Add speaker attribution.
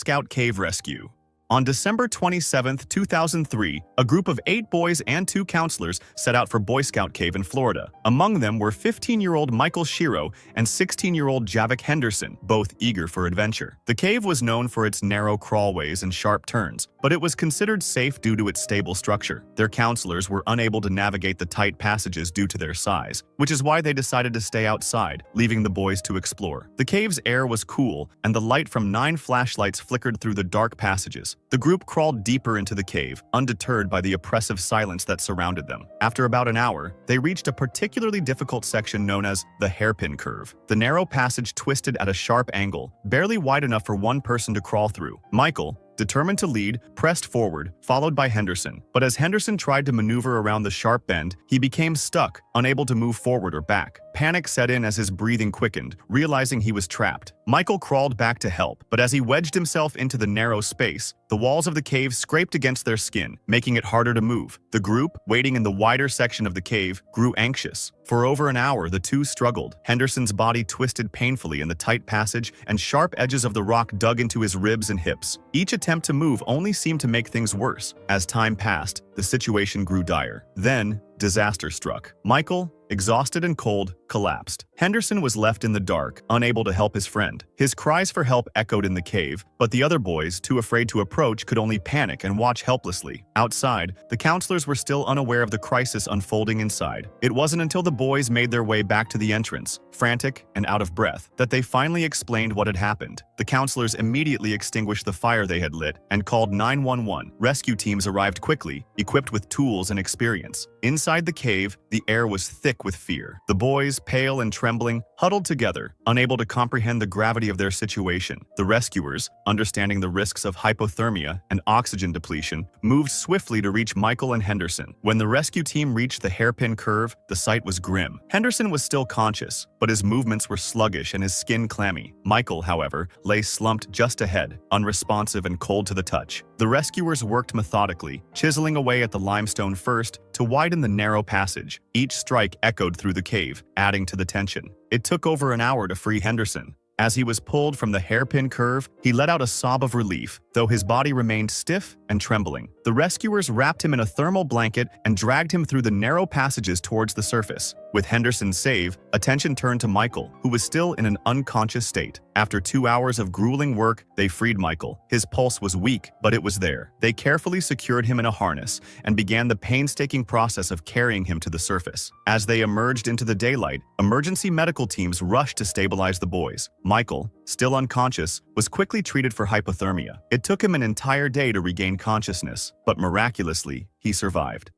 Speaker 1: Scout Cave Rescue. On December 27, 2003, a group of 8 boys and 2 counselors set out for Boy Scout Cave in Florida. Among them were 15-year-old Michael Shiro and 16-year-old Javik Henderson, both eager for adventure. The cave was known for its narrow crawlways and sharp turns, but it was considered safe due to its stable structure. Their counselors were unable to navigate the tight passages due to their size, which is why they decided to stay outside, leaving the boys to explore. The cave's air was cool, and the light from 9 flashlights flickered through the dark passages. The group crawled deeper into the cave, undeterred by the oppressive silence that surrounded them. After about an hour, they reached a particularly difficult section known as the hairpin curve. The narrow passage twisted at a sharp angle, barely wide enough for one person to crawl through. Michael, determined to lead, pressed forward, followed by Henderson. But as Henderson tried to maneuver around the sharp bend, he became stuck, unable to move forward or back. Panic set in as his breathing quickened, realizing he was trapped. Michael crawled back to help, but as he wedged himself into the narrow space, the walls of the cave scraped against their skin, making it harder to move. The group, waiting in the wider section of the cave, grew anxious. For over an hour, the two struggled. Henderson's body twisted painfully in the tight passage, and sharp edges of the rock dug into his ribs and hips. Each attempt to move only seemed to make things worse. As time passed, the situation grew dire. Then, disaster struck. Michael, exhausted and cold, collapsed. Henderson was left in the dark, unable to help his friend. His cries for help echoed in the cave, but the other boys, too afraid to approach, could only panic and watch helplessly. Outside, the counselors were still unaware of the crisis unfolding inside. It wasn't until the boys made their way back to the entrance, frantic and out of breath, that they finally explained what had happened. The counselors immediately extinguished the fire they had lit and called 911. Rescue teams arrived quickly, equipped with tools and experience. Inside the cave, the air was thick with fear. The boys, pale and trembling, huddled together, unable to comprehend the gravity of their situation. The rescuers, understanding the risks of hypothermia and oxygen depletion, moved swiftly to reach Michael and Henderson. When the rescue team reached the hairpin curve, the sight was grim. Henderson was still conscious, but his movements were sluggish and his skin clammy. Michael, however, lay slumped just ahead, unresponsive and cold to the touch. The rescuers worked methodically, chiseling away at the limestone first to widen the narrow passage. Each strike echoed through the cave, adding to the tension. It took over an hour to free Henderson. As he was pulled from the hairpin curve, he let out a sob of relief, though his body remained stiff and trembling. The rescuers wrapped him in a thermal blanket and dragged him through the narrow passages towards the surface. With Henderson's save, attention turned to Michael, who was still in an unconscious state. After 2 hours of grueling work, they freed Michael. His pulse was weak, but it was there. They carefully secured him in a harness and began the painstaking process of carrying him to the surface. As they emerged into the daylight, emergency medical teams rushed to stabilize the boys. Michael, still unconscious, was quickly treated for hypothermia. It took him an entire day to regain consciousness, but miraculously, he survived.